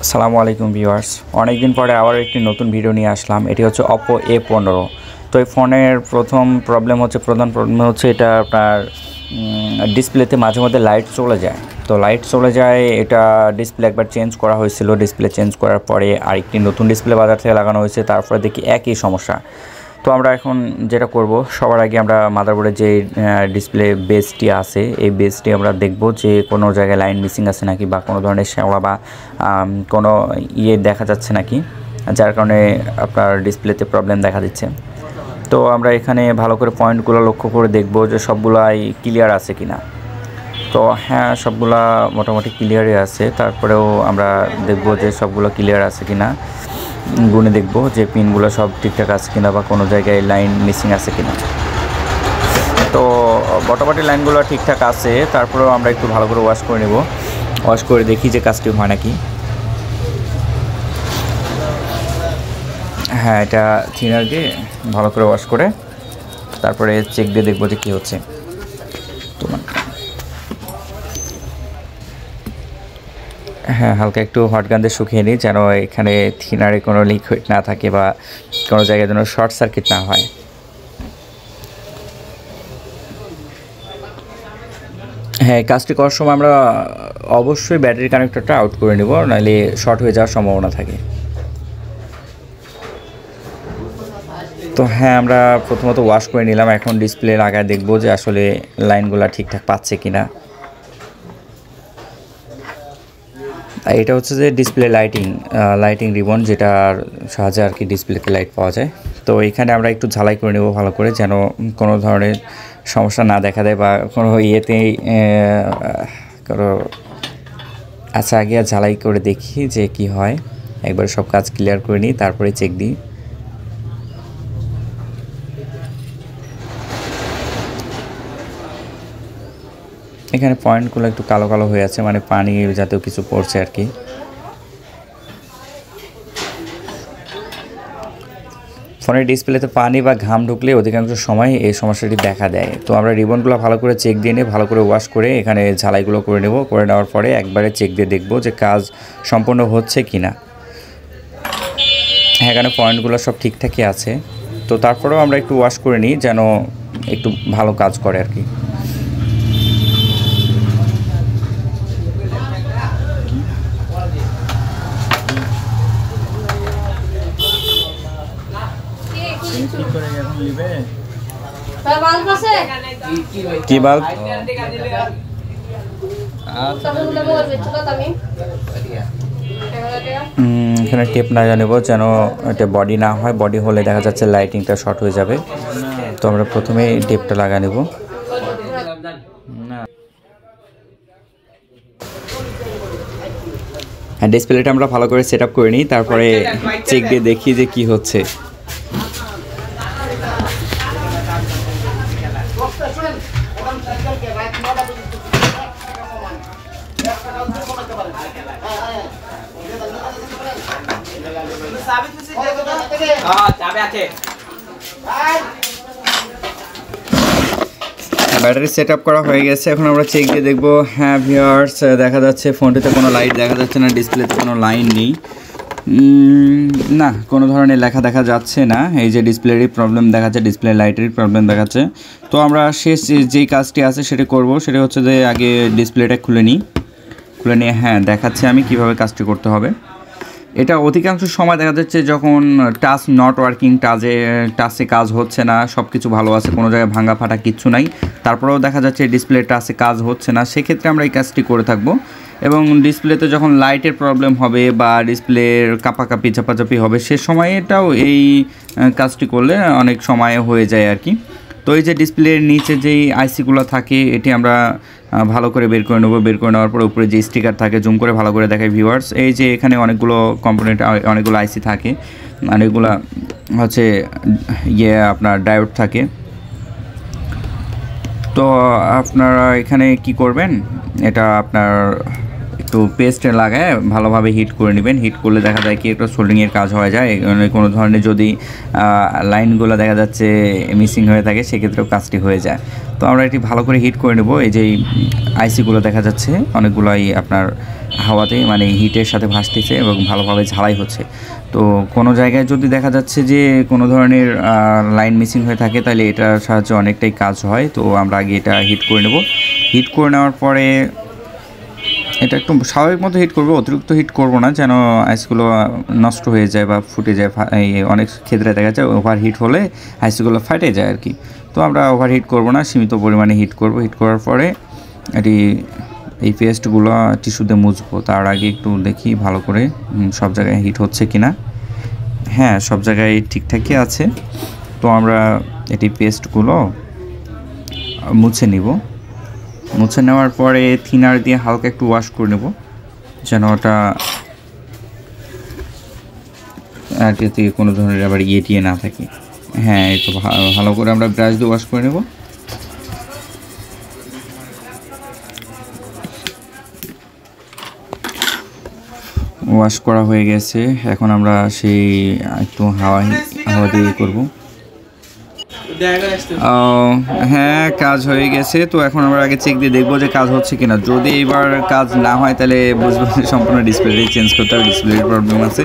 আসসালামু আলাইকুম ভিউয়ার্স, অনেক দিন পরে আবার একটি নতুন ভিডিও নিয়ে আসলাম। এটি হচ্ছে Oppo A15। তো এই ফোনের প্রধান প্রবলেম হচ্ছে এটা আপনার ডিসপ্লেতে মাঝে মধ্যে লাইট চলে যায়। তো লাইট চলে যায়, এটা ডিসপ্লে একবার চেঞ্জ করা হয়েছিল। ডিসপ্লে চেঞ্জ করার পরে আরেকটি নতুন ডিসপ্লে বাজার থেকে লাগানো হয়েছে, তারপরে দেখি একই সমস্যা। তো আমরা এখন যেটা করব, সবার আগে আমরা মাদারবোর্ডে যে ডিসপ্লে বেসটি আছে এই বেসটি আমরা দেখব যে কোনো জায়গায় লাইন মিসিং আছে নাকি, বা কোনো ধরনের শ্যাওলা বা কোনো দেখা যাচ্ছে নাকি, যার কারণে আপনার ডিসপ্লেতে প্রবলেম দেখা দিচ্ছে। তো আমরা এখানে ভালো করে পয়েন্টগুলো লক্ষ্য করে দেখব যে সবগুলাই ক্লিয়ার আছে কিনা। তো হ্যাঁ, সবগুলা মোটামুটি ক্লিয়ারই আছে। তারপরেও আমরা দেখব যে সবগুলো ক্লিয়ার আছে কিনা, গুনে দেখব যে পিনগুলো সব ঠিকঠাক আছে কিনা বা কোনো জায়গায় লাইন মিসিং আছে কিনা। তো মোটামুটি লাইনগুলো ঠিকঠাক আছে। তারপরেও আমরা একটু ভালো করে ওয়াশ করে নেব, ওয়াশ করে দেখি যে কাজটি হয় নাকি। হ্যাঁ, এটা থিনার দিয়ে ভালো করে ওয়াশ করে তারপরে চেক দিয়ে দেখব যে কী হচ্ছে। তো হ্যাঁ, হালকা একটু হট গান দিয়ে শুকিয়ে নিই, যেন এখানে থিনারে কোনো লিকুইড না থাকে বা কোনো জায়গায় যেন শর্ট সার্কিট না হয়। হ্যাঁ, কাজটি করার সময় আমরা অবশ্যই ব্যাটারি কানেক্টরটা আউট করে নেব, নাহলে শর্ট হয়ে যাওয়ার সম্ভাবনা থাকে। তো হ্যাঁ, আমরা প্রথমত ওয়াশ করে নিলাম। এখন ডিসপ্লে লাগায় দেখব যে আসলে লাইনগুলো ঠিকঠাক পাচ্ছে কিনা। এটা হচ্ছে যে ডিসপ্লে লাইটিং রিবন, যেটার সাহায্যে আর কি ডিসপ্লেতে লাইট পাওয়া যায়। তো এখানে আমরা একটু ঝালাই করে নেব ভালো করে, যেন কোনো ধরনের সমস্যা না দেখা দেয় বা কোনো কোনো আচ্ছা, আগে ঝালাই করে দেখি যে কি হয়। একবার সব কাজ ক্লিয়ার করে নিই, তারপরে চেক দিই। এখানে পয়েন্টগুলো একটু কালো কালো হয়ে আছে, মানে পানি জাতীয় কিছু পড়ছে আর কি। ফোনের ডিসপ্লেতে পানি বা ঘাম ঢুকলে অধিকাংশ সময় এই সমস্যাটি দেখা দেয়। তো আমরা রিবনগুলো ভালো করে চেক দিয়ে নিয়ে ভালো করে ওয়াশ করে এখানে ঝালাইগুলো করে নেব। করে নেওয়ার পরে একবারে চেক দিয়ে দেখব যে কাজ সম্পূর্ণ হচ্ছে কি না। হ্যাঁ, এখানে পয়েন্টগুলো সব ঠিকঠাকই আছে। তো তারপরেও আমরা একটু ওয়াশ করে নিই, যেন একটু ভালো কাজ করে আর কি। কি বাল্ব? এখানে টেপ না জানিব, যেন এটা বডি না হয়। বডি হলে দেখা যাচ্ছে লাইটিংটা শর্ট হয়ে যাবে। তো আমরা প্রথমে টেপটা লাগা নেব। হ্যাঁ, ডিসপ্লেটা আমরা ভালো করে সেট আপ করে নিই, তারপরে চেক দিয়ে দেখি যে কি হচ্ছে। ব্যাটারি সেট আপ করা হয়ে গেছে। এখন আমরা চেক দিয়ে দেখবো। হ্যাঁ ভিউয়ার্স, দেখা যাচ্ছে ফোনটিতে কোনো লাইট দেখা যাচ্ছে না, ডিসপ্লেতে কোনো লাইন নেই, না কোনো ধরনের লেখা দেখা যাচ্ছে না। এই যে ডিসপ্লেরই প্রবলেম দেখাচ্ছে, ডিসপ্লে লাইটেরই প্রবলেম দেখাচ্ছে। তো আমরা শেষ যেই কাজটি আছে সেটা করব, সেটা হচ্ছে যে আগে ডিসপ্লেটা খুলে নিয়ে হ্যাঁ দেখাচ্ছে আমি কিভাবে কাজটি করতে হবে। এটা অধিকাংশ সময় দেখা যাচ্ছে যখন টাচ নট ওয়ার্কিং, টাচে কাজ হচ্ছে না, সব কিছু ভালো আছে, কোনো জায়গায় ভাঙা ফাটা কিচ্ছু নাই, তারপরেও দেখা যাচ্ছে ডিসপ্লে টাচে কাজ হচ্ছে না, সেক্ষেত্রে আমরা এই কাজটি করে থাকবো। এবং ডিসপ্লেতে যখন লাইটের প্রবলেম হবে বা ডিসপ্লের কাঁপাকাঁপি ঝাপাঝাপি হবে, সে সময়টাও এই কাজটি করলে অনেক সময় হয়ে যায় আর কি। তো এই যে ডিসপ্লের নিচে যেই আইসিগুলো থাকে, এটি আমরা ভালো করে বের করে নেব। বের করে নেওয়ার পর উপরে যে স্টিকার থাকে, জুম করে ভালো করে দেখায় ভিউয়ার্স। এই যে এখানে অনেকগুলো কম্পোনেন্ট, অনেকগুলো আইসি থাকে, অনেকগুলো হচ্ছে আপনার ডায়োড থাকে। তো আপনারা এখানে কি করবেন, এটা আপনার একটু পেস্ট লাগায় ভালোভাবে হিট করে নেবেন। হিট করলে দেখা যায় কি একটা সোল্ডিংয়ের কাজ হয়ে যায়। কোনো ধরনের যদি লাইনগুলো দেখা যাচ্ছে মিসিং হয়ে থাকে, সেক্ষেত্রেও কাজটি হয়ে যায়। তো আমরা এটি ভালো করে হিট করে নেব। এই যে আইসিগুলো দেখা যাচ্ছে অনেকগুলোই আপনার হাওয়াতে মানে হিটের সাথে ভাসতেছে এবং ভালোভাবে ঝালাই হচ্ছে। তো কোনো জায়গায় যদি দেখা যাচ্ছে যে কোনো ধরনের লাইন মিসিং হয়ে থাকে তাহলে এটার সাহায্যে অনেকটাই কাজ হয়। তো আমরা আগে এটা হিট করে নেব। হিট করে নেওয়ার পরে এটা একটু স্বাভাবিক মতো হিট করবো, অতিরিক্ত হিট করবো না যেন আইসগুলো নষ্ট হয়ে যায় বা ফুটে যায়। অনেক ক্ষেত্রে দেখা যায় ওভার হিট হলে আইসগুলো ফাটে যায় আর কি। তো আমরা ওভার হিট করবো না, সীমিত পরিমাণে হিট করব। হিট করার পরে এই পেস্টগুলো টিস্যুতে মুছবো। তার আগে একটু দেখি ভালো করে সব জায়গায় হিট হচ্ছে কি না। হ্যাঁ, সব জায়গায় ঠিকঠাকই আছে। তো আমরা পেস্টগুলো মুছে নিব। মুছে নেওয়ার পরে থিনার দিয়ে হালকা একটু ওয়াশ করে নেব যেন ওটা আর থেকে কোনো ধরনের আবার টিয়ে না থাকে। হ্যাঁ, একটু ভালো করে আমরা ব্রাশ দিয়ে ওয়াশ করে নেব। ওয়াশ করা হয়ে গেছে, এখন আমরা সেই একটু হাওয়া দিয়ে করব। হ্যাঁ, কাজ হয়ে গেছে। তো এখন আমরা আগে চেক দিয়ে দেখবো যে কাজ হচ্ছে কিনা। যদি এবার কাজ না হয় তাহলে বুঝবো সম্পূর্ণ ডিসপ্লেটাই চেঞ্জ করতে হবে, ডিসপ্লের প্রবলেম আছে।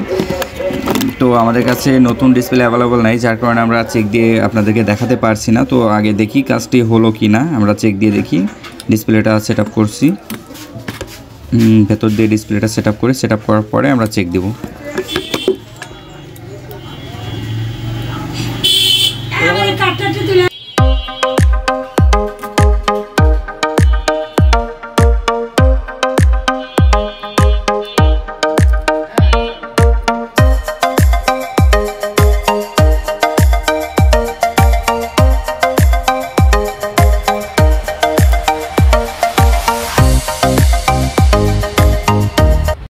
তো আমাদের কাছে নতুন ডিসপ্লে অ্যাভেলেবল নাই, যার কারণে আমরা চেক দিয়ে আপনাদেরকে দেখাতে পারছি না। তো আগে দেখি কাজটি হলো কি না, আমরা চেক দিয়ে দেখি। ডিসপ্লেটা সেট আপ করছি, ভেতর দিয়ে ডিসপ্লেটা সেট আপ করার পরে আমরা চেক দেবো।